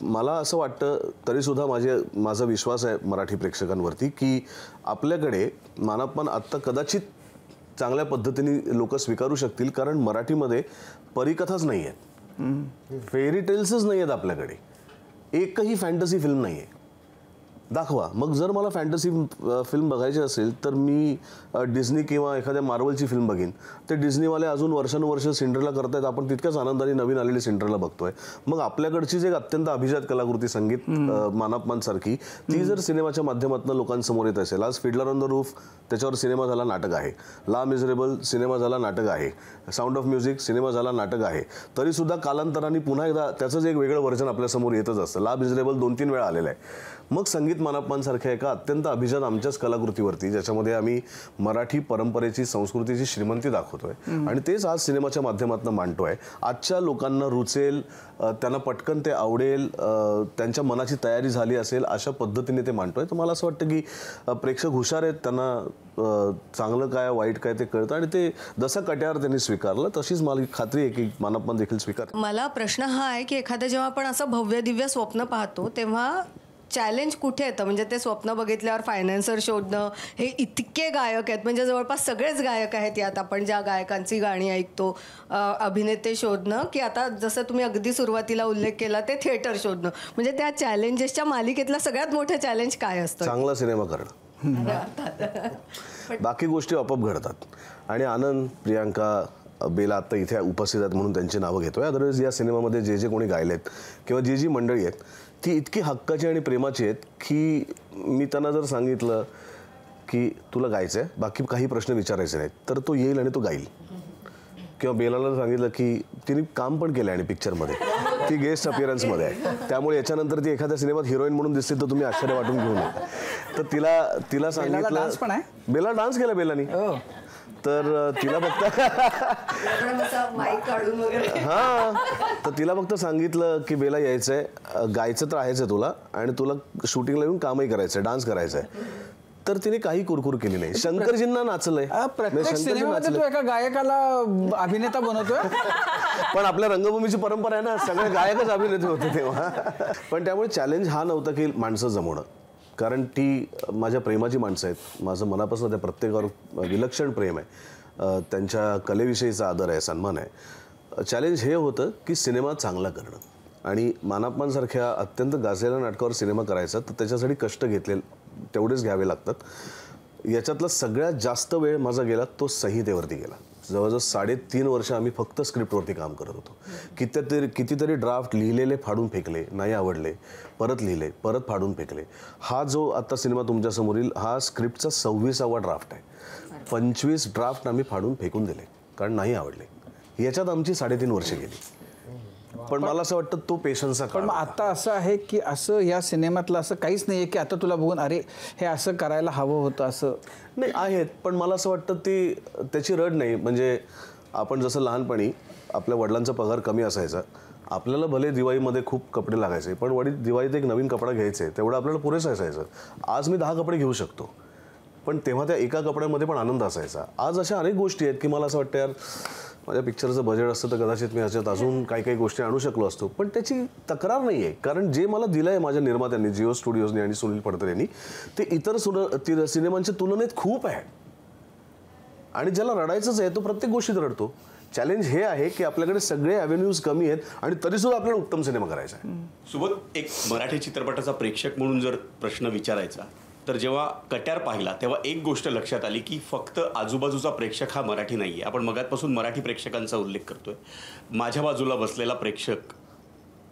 Speaker 3: मला असं वाटतं तरीसुद्धा माझा विश्वास आहे मराठी प्रेक्षकांवरती की आपल्याकडे मानापमान आत्ता कदाचित चांगल्या पद्धतीने लोक स्वीकारू शकतील. कारण मराठीमध्ये परिकथाच नाही आहेत, फेरी टेल्सच नाही आहेत आपल्याकडे. एकही फॅन्टसी फिल्म नाही आहे. दाखवा. मग जर मला फॅन्टसी फिल्म बघायची असेल तर मी डिझनी किंवा एखाद्या मार्वलची फिल्म बघीन. ते डिझनीवाले अजून वर्षानुवर्ष सिंड्रेला करतायत, आपण तितक्याच आनंदाने नवीन आलेली सिंड्रेला बघतोय. मग आपल्याकडची जे अत्यंत अभिजात कलाकृती संगीत मानापमान सारखी ती जर सिनेमाच्या माध्यमातून लोकांसमोर येत असेल. आज फिडलर ऑन द रूफ त्याच्यावर सिनेमा झाला, नाटक आहे. ला मिझरेबल सिनेमा झाला, नाटक आहे. साऊंड ऑफ म्युझिक सिनेमा झाला, नाटक आहे. तरीसुद्धा कालांतराने पुन्हा एकदा त्याचंच एक वेगळं व्हर्जन आपल्यासमोर येतच असतं. ला मिझरेबल 2-3 वेळा आलेलं आहे. मग संगीत मानप्पांसारख्या एका अत्यंत अभिजात आमच्याच कलाकृतीवरती, ज्याच्यामध्ये आम्ही मराठी परंपरेची, संस्कृतीची श्रीमंती दाखवतोय आणि तेच आज सिनेमाच्या माध्यमातून मांडतोय. आजच्या लोकांना रुचेल, त्यांना पटकन ते आवडेल, त्यांच्या मनाची तयारी झाली असेल अशा पद्धतीने ते मांडतोय. तर मला असं वाटतं की प्रेक्षक हुशार आहेत, त्यांना चांगलं काय वाईट काय ते कळतं आणि ते जसा कट्यार त्यांनी स्वीकारलं तशीच मला खात्री आहे की मानप्पान देखील स्वीकार.
Speaker 8: मला प्रश्न हा आहे की एखादं जेव्हा आपण असं भव्य दिव्य स्वप्न पाहतो तेव्हा चॅलेंज कुठे येतं? म्हणजे ते स्वप्न बघितल्यावर फायनान्सर शोधणं, हे इतके गायक आहेत, म्हणजे जवळपास सगळेच गायक आहेत यात, आपण ज्या गायकांची गाणी ऐकतो, अभिनेते शोधणं, की आता जसं तुम्ही अगदी सुरुवातीला उल्लेख केला ते थिएटर शोधणं, म्हणजे त्या चॅलेंजेसच्या मालिकेतला सगळ्यात मोठं चॅलेंज काय असतं?
Speaker 3: चांगला सिनेमा करणं. बाकी गोष्टी आपोआप घडतात. आणि आनंद, प्रियांका, बेला आत्ता इथे उपस्थित आहेत म्हणून त्यांची नावं घेतोय. अदरवाईज या सिनेमामध्ये जे कोणी गायलेत किंवा जी मंडळी आहेत ती इतकी हक्काची आणि प्रेमाची आहेत की मी त्यांना जर सांगितलं की तुला गायचं आहे, बाकी काही प्रश्न विचारायचे नाहीत, तर तो येईल आणि तो गाईल. किंवा बेलाला सांगितलं की तिने काम पण केलं आणि पिक्चरमध्ये ती गेस्ट अपीअरन्समध्ये आहे, त्यामुळे याच्यानंतर ती एखाद्या सिनेमात हिरोईन म्हणून दिसते तर तुम्ही आश्चर्य वाटून घेऊ नये. तर तिला सांगितलं, बेला डान्स केला बेलानी, तर तिला फक्त तर तिला फक्त सांगितलं की बेला यायचंय, गायचं तर आहेच आहे तुला, आणि तुला शूटिंगला येऊन कामही करायचंय, डान्स करायचंय. तर तिने काही कुरकुर केली नाही. शंकरजींना नाचलंय,
Speaker 2: एका गायकाला अभिनेता बनवतोय.
Speaker 3: पण आपल्या रंगभूमीची परंपरा आहे ना, सगळे गायकच अभिनेते होते तेव्हा. पण त्यामुळे चॅलेंज हा नव्हता की माणसं जमवणं, कारण ती माझ्या प्रेमाची माणसं आहेत. माझं मनापासून त्या प्रत्येकावर विलक्षण प्रेम आहे, त्यांच्या कलेविषयीचा आदर आहे, सन्मान आहे. चॅलेंज हे होतं की सिनेमा चांगला करणं, आणि मानप्पांसारख्या अत्यंत गाजलेल्या नाटकावर सिनेमा करायचा तर त्याच्यासाठी कष्ट घेतले तेवढेच घ्यावे लागतात. याच्यातला सगळ्यात जास्त वेळ माझा गेला तो संहितेवरती गेला. जवळजवळ 3.5 वर्ष आम्ही फक्त स्क्रिप्टवरती काम करत होतो. कितीतरी ड्राफ्ट लिहिलेले फाडून फेकले, नाही आवडले, परत लिहिले, परत फाडून फेकले. हा जो आता सिनेमा तुमच्यासमोर येईल हा स्क्रिप्टचा 26वा ड्राफ्ट आहे. 25 ड्राफ्ट आम्ही फाडून फेकून दिले कारण नाही आवडले. याच्यात आमची 3.5 वर्ष गेली. पण मला असं वाटतं तो पेशन्सचा काळ.
Speaker 2: पण आता असं आहे की असं या सिनेमातलं असं काहीच नाही आहे की आता तुला बघून अरे हे असं करायला हवं होतं असं
Speaker 3: नाही आहेत. पण मला असं वाटतं ती त्याची रड नाही. म्हणजे आपण जसं लहानपणी आपल्या वडिलांचा पगार कमी असायचा, आपल्याला भले दिवाळीमध्ये खूप कपडे लागायचे, पण वडील दिवाळीत एक नवीन कपडा घ्यायचे तेवढं आपल्याला पुरेसं असायचं. आज मी 10 कपडे घेऊ शकतो, पण तेव्हा त्या एका कपड्यामध्ये पण आनंद असायचा. आज अशा अनेक गोष्टी आहेत की मला असं वाटतं यार माझ्या पिक्चरचं बजेट असतं तर कदाचित मी ह्याच्यात अजून काही गोष्टी आणू शकलो असतो. पण त्याची तक्रार नाही आहे, कारण जे मला दिलं आहे माझ्या निर्मात्यांनी, जिओ स्टुडिओजनी आणि सुनील फडतर यांनी, ते इतर सिनेमांच्या तुलनेत खूप आहे. आणि ज्याला रडायचंच आहे तो प्रत्येक गोष्टीत रडतो. चॅलेंज हे आहे की आपल्याकडे सगळे अव्हेन्यूज कमी आहेत आणि तरीसुद्धा आपल्याला उत्तम सिनेमा करायचा आहे.
Speaker 9: सोबत एक मराठी चित्रपटाचा प्रेक्षक म्हणून जर प्रश्न विचारायचा तर जेव्हा कट्यार पाहिला तेव्हा एक गोष्ट लक्षात आली की फक्त आजूबाजूचा प्रेक्षक हा मराठी नाही आहे. आपण मगातपासून मराठी प्रेक्षकांचा उल्लेख करतोय. माझ्या बाजूला बसलेला प्रेक्षक,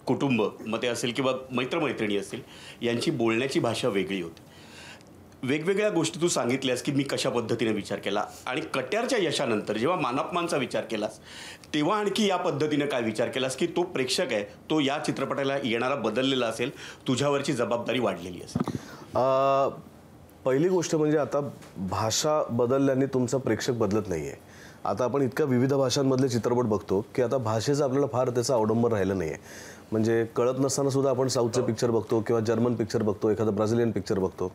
Speaker 9: कुटुंब, मग ते असेल किंवा मित्रमैत्रिणी असतील, यांची बोलण्याची भाषा वेगळी होती. वेगवेगळ्या गोष्टी तू सांगितल्यास की मी कशा पद्धतीने विचार केला, आणि कट्यारच्या यशानंतर जेव्हा मानप्पांचा विचार केलास तेव्हा आणखी या पद्धतीने काय विचार केलास की तो प्रेक्षक आहे तो या चित्रपटाला येणारा बदललेला असेल, तुझ्यावरची जबाबदारी वाढलेली असेल?
Speaker 3: पहिली गोष्ट म्हणजे आता भाषा बदलल्याने तुमचा प्रेक्षक बदलत नाही आहे. आता आपण इतक्या विविध भाषांमधले चित्रपट बघतो की आता भाषेचं आपल्याला फार त्याचं अवडंबर राहिलं नाही आहे. म्हणजे कळत नसताना सुद्धा आपण साऊथचे पिक्चर बघतो किंवा जर्मन पिक्चर बघतो, एखादा ब्राझिलियन पिक्चर बघतो.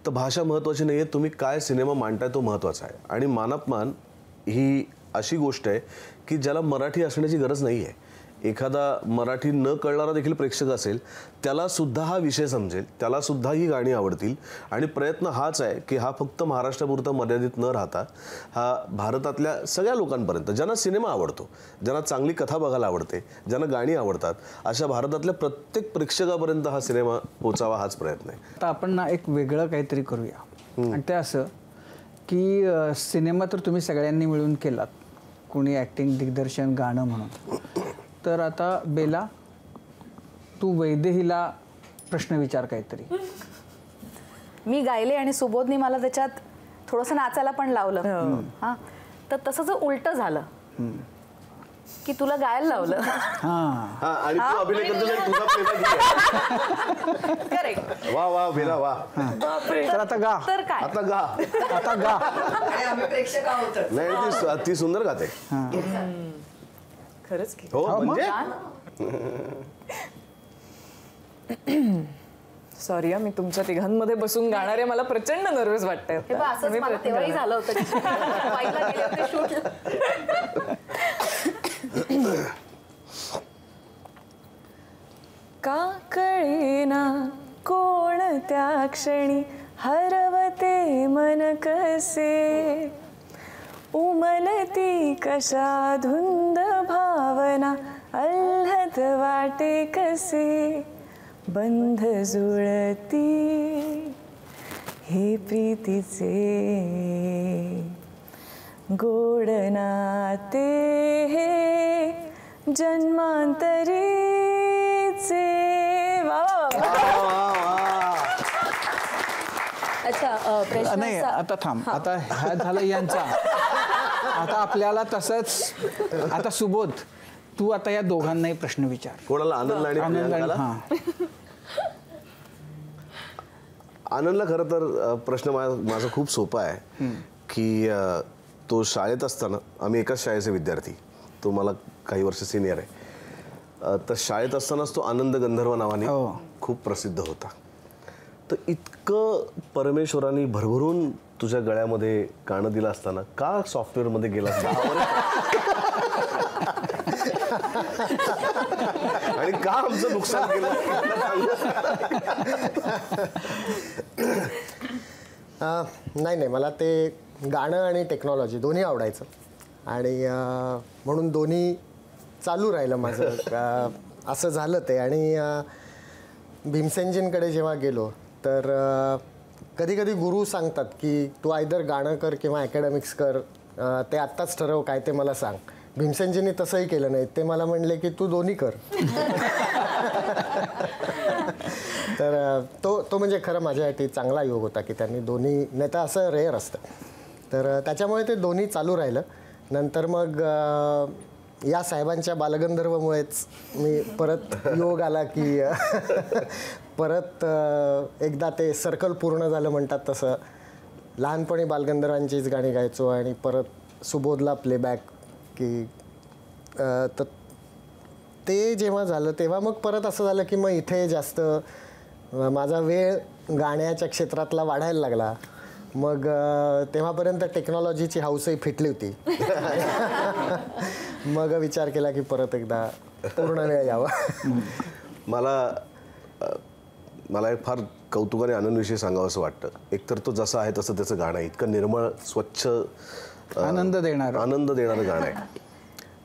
Speaker 3: तर भाषा महत्त्वाची नाही आहे, तुम्ही काय सिनेमा मांडताय तो महत्त्वाचा आहे. आणि मानप्पान ही अशी गोष्ट आहे की ज्याला मराठी असण्याची गरज नाही आहे. एखादा मराठी न कळणारा देखील प्रेक्षक असेल त्यालासुद्धा हा विषय समजेल, त्यालासुद्धा ही गाणी आवडतील. आणि प्रयत्न हाच आहे की हा फक्त महाराष्ट्रापुरता मर्यादित न राहता हा भारतातल्या सगळ्या लोकांपर्यंत, ज्यांना सिनेमा आवडतो, ज्यांना चांगली कथा बघायला आवडते, ज्यांना गाणी आवडतात, अशा भारतातल्या प्रत्येक प्रेक्षकापर्यंत हा सिनेमा पोचावा हाच प्रयत्न आहे.
Speaker 2: आता आपण ना एक वेगळं काहीतरी करूया. आणि ते असं की सिनेमा तर तुम्ही सगळ्यांनी मिळून केलात, कोणी ॲक्टिंग, दिग्दर्शन, गाणं म्हणून. तर आता बेला, तू वैदेहीला प्रश्न विचार काहीतरी.
Speaker 6: मी गायले आणि सुबोधनी मला त्याच्यात थोडंसं नाचायला पण लावलं. हां, तर तसं जर उलटं झालं की तुला गायला लावलं.
Speaker 3: हा आणि तू अभिनय करतोस आणि तुझा प्लेबॅक
Speaker 6: करेक्ट.
Speaker 3: वा वा बेला वा.
Speaker 2: तर आता गा.
Speaker 6: तर काय
Speaker 3: आता गा.
Speaker 2: आता गा.
Speaker 8: आणि आम्ही प्रेक्षक आहोत.
Speaker 3: नाही ती सुंदर गाते.
Speaker 5: खरंच की.
Speaker 3: हो म्हणजे
Speaker 5: सॉरी मी तुमच्या तिघांमध्ये बसून गाणारे मला प्रचंड नर्वस वाटतंय.
Speaker 6: हे बघ, असंच मला तेव्हाही झालं होतं. वाईला गेले होते शूटला.
Speaker 5: का कळेना कोणत्या क्षणी हरवते मन कसे, उमलती कशा धुंद भावना अल्हद वाटे कसे, बंध जुळती हे प्रीतीचे गोड नाते हे जन्मांतरीचे. वा
Speaker 1: अच्छा प्रश्न
Speaker 2: नाही
Speaker 1: असा-
Speaker 2: आता थांब. आता ह्या झालं यांचा. आता आपल्याला तसंच आता सुबोध तू आता या दोघांनाही प्रश्न विचार.
Speaker 3: कोणाला? आनंदला आणि
Speaker 2: आनंद आणि
Speaker 3: प्रियांकाला?
Speaker 2: हा.
Speaker 3: आनंदला खरं तर प्रश्न माझा खूप सोपा आहे की तो शाळेत असताना आम्ही एकाच शाळेचे विद्यार्थी, तो मला काही वर्ष सिनियर आहे. तर शाळेत असतानाच तो आनंद गंधर्व नावाने खूप प्रसिद्ध होता. तर इतकं परमेश्वराने भरभरून तुझ्या गळ्यामध्ये गाणं दिलं असताना का सॉफ्टवेअरमध्ये गेला आणि का आमचं नुकसान केलं?
Speaker 4: नाही मला ते गाणं आणि टेक्नॉलॉजी दोन्ही आवडायचं आणि म्हणून दोन्ही चालू राहिलं माझं. असं झालं ते. आणि भीमसेनजींकडे जेव्हा गेलो तर कधी कधी गुरु सांगतात की तू आयदर गाणं कर किंवा अकॅडमिक्स कर, ते आत्ताच ठरव काय ते मला सांग. भीमसेनजींनी तसंही केलं नाही. ते मला म्हणले की तू दोन्ही कर. तर तो म्हणजे खरं माझ्यासाठी चांगला योग होता की त्यांनी दोन्ही, नाही तर असं रेअर असतं. तर त्याच्यामुळे ते दोन्ही चालू राहिलं. नंतर मग या साहेबांच्या बालगंधर्वमुळेच मी परत योग आला की परत एकदा ते सर्कल पूर्ण झालं म्हणतात तसं. लहानपणी बालगंधर्वांचीच गाणी गायचो आणि परत सुबोधला प्लेबॅक की तर ते जेव्हा झालं तेव्हा मग परत असं झालं की मग इथे जास्त माझा वेळ गाण्याच्या क्षेत्रातला वाढायला लागला. मग तेव्हापर्यंत टेक्नॉलॉजीची हाऊसही फिटली होती. मग विचार केला की परत एकदा पूर्ण वेळ यावा.
Speaker 3: मला एक फार कौतुकाने आनंदविषयी सांगावं असं वाटतं. एकतर तो जसा आहे तसं त्याचं गाणं आहे, इतकं निर्मळ स्वच्छ
Speaker 2: आनंद
Speaker 3: देणारं गाणं आहे.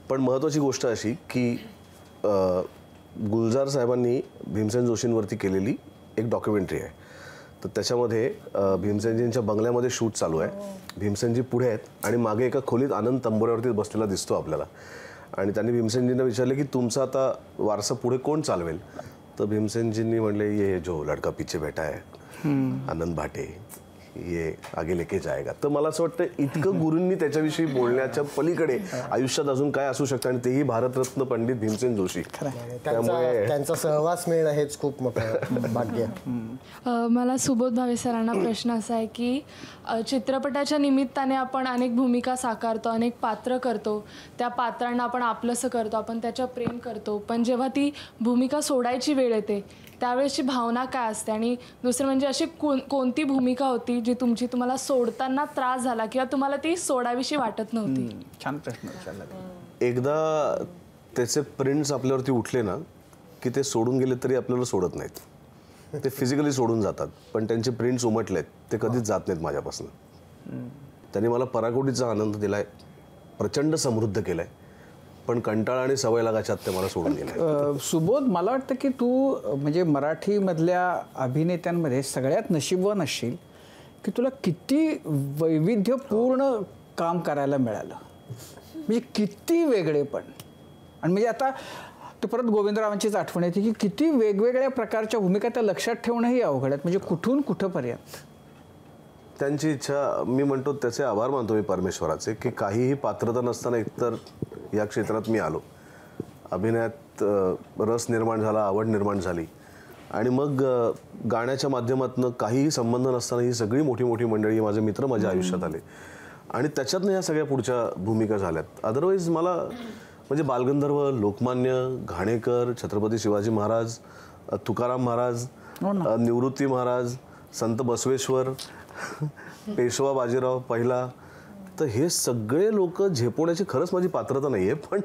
Speaker 3: पण महत्त्वाची गोष्ट अशी की गुलजार साहेबांनी भीमसेन जोशींवरती केलेली एक डॉक्युमेंटरी आहे. तर त्याच्यामध्ये भीमसेनजींच्या बंगल्यामध्ये शूट चालू आहे. भीमसेनजी पुढे आहेत आणि मागे एका खोलीत आनंद तंबोऱ्यावरती बसलेला दिसतो आपल्याला. आणि त्यांनी भीमसेनजींना विचारले की तुमचा आता वारसा पुढे कोण चालवेल? तर भीमसेनजींनी म्हणले ये जो लड़का पीछे बैठा है आनंद भाटे, ये आगे लेके जाएगा. तर मला असं वाटतं इतकं गुरूंनी त्याच्याविषयी बोलण्याच्या पलीकडे आयुष्यात अजून काय असू शकतं आणि तेही भारतरत्न पंडित भीमसेन जोशी. त्यामुळे
Speaker 4: त्यांचा सहवास मिळणं हेच खूप मोठं भाग्य.
Speaker 10: मला सुबोध भावे सरांना प्रश्न असा आहे की चित्रपटाच्या निमित्ताने आपण अनेक भूमिका साकारतो, अनेक पात्र करतो, त्या पात्रांना आपण आपलंसं करतो, आपण त्याच्या प्रेम करतो. पण जेव्हा ती भूमिका सोडायची वेळ येते त्यावेळेची भावना काय असते? आणि दुसरं म्हणजे अशी कोणती भूमिका होती जी तुम्हाला सोडताना त्रास झाला किंवा तुम्हाला ती सोडावीशी वाटत नव्हती?
Speaker 2: छान प्रश्न विचारला.
Speaker 3: एकदा त्याचे प्रिंट्स आपल्यावरती उठले ना की ते सोडून गेले तरी आपल्याला सोडत नाहीत. ते फिजिकली सोडून जातात, पण त्यांचे प्रिंट्स उमटलेत ते कधीच जात नाहीत माझ्यापासून. त्यांनी मला पराकोटीचा आनंद दिलाय, प्रचंड समृद्ध केलाय, पण कंटाळा आणि सवय लागायच्या ते मला सोडून गेले.
Speaker 2: सुबोध, मला वाटतं की तू म्हणजे मराठीमधल्या अभिनेत्यांमध्ये सगळ्यात नशीबवान असशील की तुला किती वैविध्यपूर्ण काम करायला मिळालं. म्हणजे किती वेगळेपण. आणि म्हणजे आता तर परत गोविंदरावांचीच आठवण येते की किती वेगवेगळ्या प्रकारच्या भूमिका त्या लक्षात ठेवणंही अवघड आहेत. म्हणजे कुठून कुठंपर्यंत
Speaker 3: त्यांची इच्छा, मी म्हणतो त्याचे आभार मानतो मी परमेश्वराचे की काहीही पात्रता नसताना एकतर या क्षेत्रात मी आलो, अभिनयात रस निर्माण झाला, आवड निर्माण झाली आणि मग गाण्याच्या माध्यमातून काहीही संबंध नसताना ही सगळी मोठी मोठी मंडळी, माझे मित्र माझ्या आयुष्यात आले आणि त्याच्यातनं ह्या सगळ्या पुढच्या भूमिका झाल्यात. अदरवाईज मला म्हणजे बालगंधर्व, लोकमान्य, घाणेकर, छत्रपती शिवाजी महाराज, तुकाराम महाराज, निवृत्ती महाराज, संत बसवेश्वर, पेशवा बाजीराव पहिला, तर हे सगळे लोक झेपवण्याची खरंच माझी पात्रता नाही आहे, पण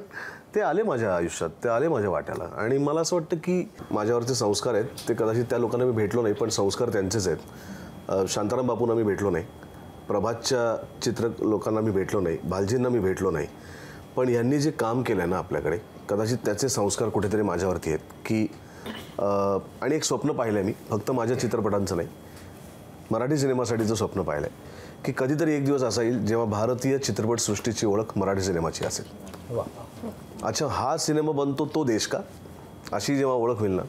Speaker 3: ते आले माझ्या आयुष्यात, ते आले माझ्या वाट्याला आणि मला असं वाटतं की माझ्यावरचे संस्कार आहेत ते कदाचित त्या लोकांना मी भेटलो नाही, पण संस्कार त्यांचेच आहेत. शांताराम बापूंना मी भेटलो नाही, प्रभातच्या चित्रक लोकांना मी भेटलो नाही, भालजींना मी भेटलो नाही, पण यांनी जे काम केलं आहे ना आपल्याकडे, कदाचित त्याचे संस्कार कुठेतरी माझ्यावरती आहेत की आणि एक स्वप्न पाहिलं आहे मी, फक्त माझ्या चित्रपटांचं नाही, मराठी सिनेमासाठीचं स्वप्न पाहिलं आहे की कधीतरी एक दिवस असा येईल जेव्हा भारतीय चित्रपटसृष्टीची ओळख मराठी सिनेमाची असेल. अच्छा, हा सिनेमा बनतो तो देश का, अशी जेव्हा ओळख होईल ना.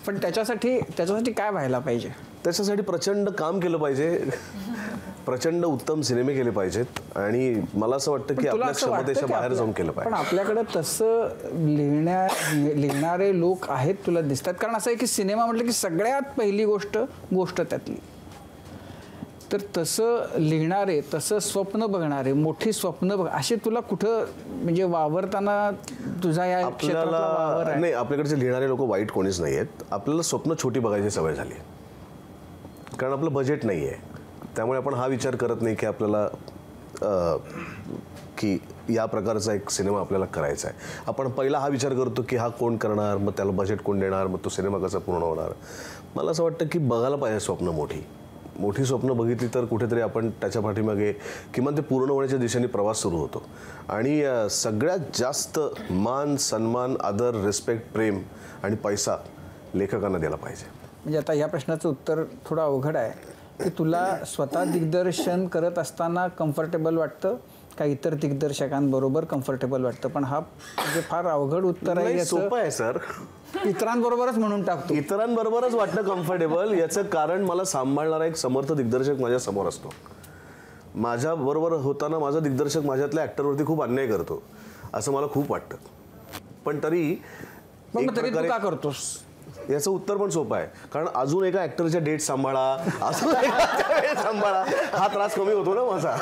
Speaker 2: पण त्याच्यासाठी काय व्हायला पाहिजे?
Speaker 3: त्याच्यासाठी प्रचंड काम केलं पाहिजे, प्रचंड उत्तम सिनेमे केले पाहिजेत आणि मला असं वाटतं की आपल्या क्षमतेच्या बाहेर जाऊन केलं पाहिजे.
Speaker 2: पण आपल्याकडे तसं लिहिणारे लोक आहेत तुला दिसतात? कारण असं आहे की सिनेमा म्हटलं की सगळ्यात पहिली गोष्ट त्यातली, तर तसं लिहिणारे, तसं स्वप्न बघणारे, मोठी स्वप्न असे तुला कुठं म्हणजे वावरताना तुझा या क्षेत्रातला वावर आहे?
Speaker 3: नाही, आपल्याकडचे लिहिणारे लोक वाईट कोणीच नाही आहेत. आपल्याला स्वप्न छोटी बघायची सवय झाली, कारण आपलं बजेट नाही आहे, त्यामुळे आपण हा विचार करत नाही की आपल्याला की या प्रकारचा एक सिनेमा आपल्याला करायचा आहे. आपण पहिला हा विचार करतो की हा कोण करणार, मग त्याला बजेट कोण देणार, मग तो सिनेमा कसा पूर्ण होणार. मला असं वाटतं की बघायला पाहिजे स्वप्न, मोठी स्वप्न बघितली तर कुठेतरी आपण त्याच्या पाठीमागे किमान ते पूर्ण होण्याच्या दिशेने प्रवास सुरू होतो. आणि सगळ्यात जास्त मान, सन्मान, आदर, रिस्पेक्ट, प्रेम आणि पैसा लेखकांना दिला पाहिजे.
Speaker 2: म्हणजे आता या प्रश्नाचं उत्तर थोडं अवघड आहे की तुला स्वतः दिग्दर्शन करत असताना कम्फर्टेबल वाटतं का इतर दिग्दर्शकांबरोबर कम्फर्टेबल वाटतं? पण हा म्हणजे फार अवघड उत्तर आहे.
Speaker 3: सोपं आहे सर,
Speaker 2: इतरांबरोबरच म्हणून टाकतो.
Speaker 3: इतरांबरोबरच वाटतं कम्फर्टेबल. याचं कारण मला सांभाळणारा एक समर्थ दिग्दर्शक माझ्या समोर असतो. माझ्या बरोबर होताना माझा दिग्दर्शक माझ्यातल्या ऍक्टरवरती खूप अन्याय करतो असं मला खूप वाटतं, पण तरी
Speaker 2: तू का करतोस?
Speaker 3: याचं उत्तर पण सोपं आहे, कारण अजून एका ऍक्टरच्या डेट सांभाळा, अजून सांभाळा, हा त्रास कमी होतो ना माझा.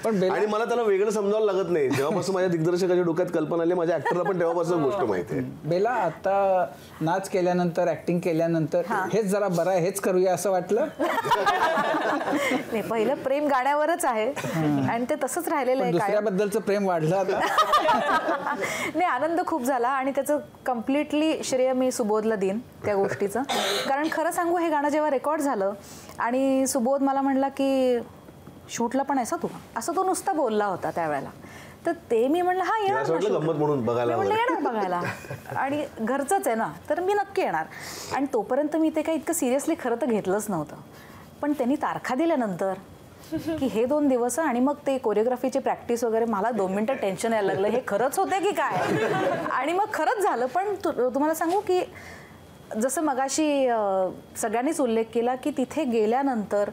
Speaker 3: पण आणि मला त्याला वेगळं समजावं लागत नाही. जेव्हापासून माझ्या दिग्दर्शकाच्या डोक्यात कल्पना आली, माझ्या ऍक्टरला पण तेव्हापासून गोष्ट माहिती आहे.
Speaker 2: बेला, आता नाच केल्यानंतर, ऍक्टिंग केल्यानंतर हेच जरा बरं आहे, हेच करूया असं वाटलं?
Speaker 6: नाही, पहिलं प्रेम गाण्यावरच आहे आणि ते तसंच राहिलेलं आहे.
Speaker 2: दुसऱ्याबद्दलचं प्रेम वाढलं आता.
Speaker 6: नाही, आनंद खूप झाला आणि त्याचं कम्प्लिटली श्रेय मी सुबोधला देईन त्या गोष्टीचं. कारण खरं सांगू, हे गाणं जेव्हा रेकॉर्ड झालं आणि सुबोध मला म्हणला की शूटला पण आहेस तू, असं तो नुसता बोलला होता त्यावेळेला. तर ते मी म्हणलं हा येणार बघायला आणि घरचंच आहे ना, तर मी नक्की येणार. आणि तोपर्यंत मी ते काही इतकं सिरियसली खरं तर घेतलंच नव्हतं. पण त्यांनी तारखा दिल्यानंतर की हे 2 दिवस आणि मग ते कोरिओग्राफीची प्रॅक्टिस वगैरे, मला 2 मिनिटं टेन्शन यायला लागलं, हे खरंच होते की काय. आणि मग खरंच झालं. पण तुम्हाला सांगू की जसं मगाशी सगळ्यांनीच उल्लेख केला की तिथे गेल्यानंतर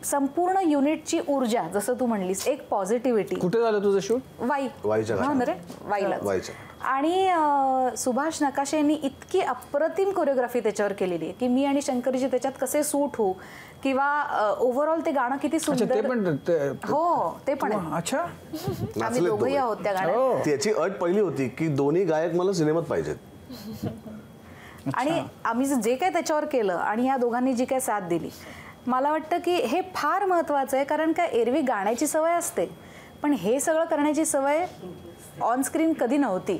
Speaker 6: संपूर्ण युनिटची ऊर्जा, जसं तू म्हणलीस, एक पॉझिटिव्हिटी.
Speaker 2: कुठे झालं तुझं शूट?
Speaker 6: वाईला. आणि सुभाष नकाशे यांनी इतकी अप्रतिम कोरिओग्राफी त्याच्यावर केलेली आहे की मी आणि शंकरजी त्याच्यात कसे सूट होऊ, किंवा ओव्हरऑल ते गाणं किती सुंदर. हो, ते पण
Speaker 2: अच्छा,
Speaker 6: आम्ही दोघंही आहोत त्या गाण्यात.
Speaker 3: त्याची अट पहिली होती की दोन्ही गायक मला सिनेमात पाहिजेत.
Speaker 6: आणि आम्ही जे काही त्याच्यावर केलं आणि या दोघांनी जी काही साथ दिली, मला वाटतं की हे फार महत्त्वाचं आहे. कारण काय, एरवी गाण्याची सवय असते, पण हे सगळं करण्याची सवय ऑन स्क्रीन कधी नव्हती.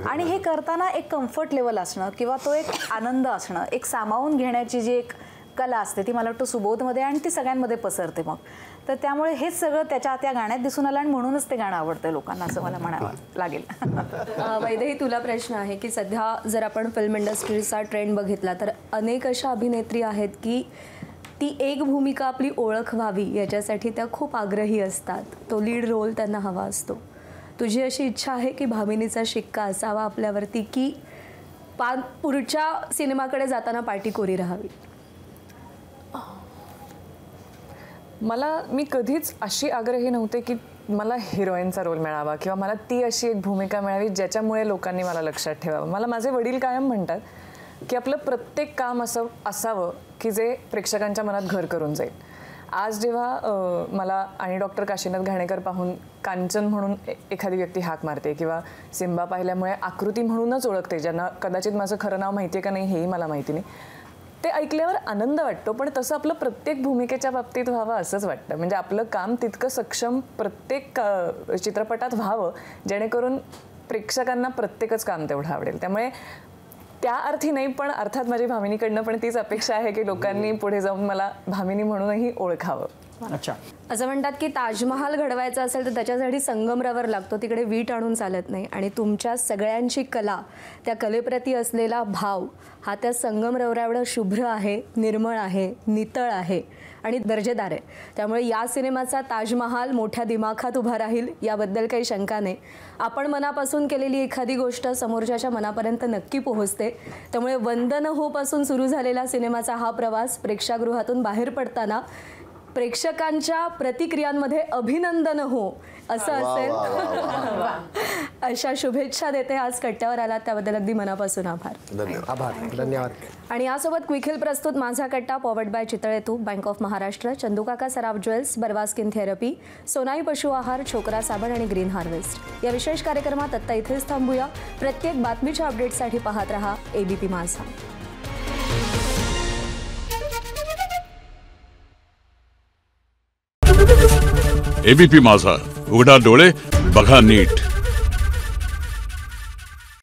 Speaker 6: आणि हे करताना एक कम्फर्ट लेवल असणं किंवा तो एक आनंद असणं, एक सामावून घेण्याची जी एक कला असते, ती मला वाटतं सुबोधमध्ये आणि ती सगळ्यांमध्ये पसरते. मग तर त्यामुळे हेच सगळं त्या गाण्यात दिसून आलं आणि म्हणूनच ते गाणं आवडतं लोकांना, असं मला म्हणावं लागेल.
Speaker 1: वैदेही, तुला प्रश्न आहे की सध्या जर आपण फिल्म इंडस्ट्रीचा ट्रेंड बघितला तर अनेक अशा अभिनेत्री आहेत की ती एक भूमिका आपली ओळख व्हावी याच्यासाठी त्या खूप आग्रही असतात, तो लीड रोल त्यांना हवा असतो. तुझी अशी इच्छा आहे की भामिनीचा शिक्का असावा आपल्यावरती, की पुढच्या सिनेमाकडे जाताना पार्टी कोरी राहावी?
Speaker 5: मी कधीच अशी आग्रही नव्हते की मला हिरोईनचा रोल मिळावा किंवा मला ती अशी एक भूमिका मिळावी ज्याच्यामुळे लोकांनी मला लक्षात ठेवावं. माझे वडील कायम म्हणतात की आपलं प्रत्येक काम असं असावं की जे प्रेक्षकांच्या मनात घर करून जाईल. आज जेव्हा मला आणि डॉक्टर काशीनाथ घाणेकर पाहून कांचन म्हणून एखादी व्यक्ती हाक मारते किंवा सिम्बा पाहिल्यामुळे आकृती म्हणूनच ओळखते, ज्यांना कदाचित माझं खरं नाव माहिती आहे का नाही हेही मला माहिती नाही, ते ऐकल्यावर आनंद वाटतो. पण तसं आपलं प्रत्येक भूमिकेच्या बाबतीत व्हावं असंच वाटतं. म्हणजे आपलं काम तितकं सक्षम प्रत्येक चित्रपटात व्हावं जेणेकरून प्रेक्षकांना प्रत्येकच काम तेवढं आवडेल. त्यामुळे त्या अर्थी नाही, पण अर्थात माझी भामिनीकडनं पण तीच अपेक्षा आहे की लोकांनी पुढे जाऊन मला भामिनी म्हणूनही ओळखावं.
Speaker 2: अच्छा,
Speaker 1: असं म्हणतात की ताजमहाल घडवायचा असेल तर त्याच्यासाठी संगमरवर लागतो, तिकडे वीट आणून चालत नाही. आणि तुमच्या सगळ्यांची कला, त्या कलेप्रती असलेला भाव हा त्या संगमरवराएवढं शुभ्र आहे, निर्मळ आहे, नितळ आहे आणि दर्जेदार आहे. त्यामुळे या सिनेमाचा ताजमहाल मोठ्या दिमाखात उभा राहील याबद्दल काही शंका नाही. आपण मनापासून केलेली एखादी गोष्ट समोरच्याच्या मनापर्यंत नक्की पोहोचते. त्यामुळे वंदन हो पासून सुरू झालेला सिनेमाचा हा प्रवास प्रेक्षागृहातून बाहेर पडताना प्रेक्षकांच्या प्रतिक्रियांमध्ये अभिनंदन हो असं असेल अशा शुभेच्छा देते. आज कट्ट्यावर आलात त्याबद्दल अगदी मनापासून आभार.
Speaker 4: धन्यवाद.
Speaker 1: आणि यासोबत क्विक हिल प्रस्तुत माझा कट्टा पॉवर्ड बाय चितळे तूप, bank of Maharashtra, चंदूकाका Saraf jewels, Barva skin therapy, Sonai पशु आहार, छोकरा साबण आणि ग्रीन हार्वेस्ट या विशेष कार्यक्रमात आत्ता इथेच थांबूया. प्रत्येक बातमीच्या अपडेटसाठी पाहत रहा ABP माझा.
Speaker 11: ABP माझा, उघडा डोळे बघा नीट.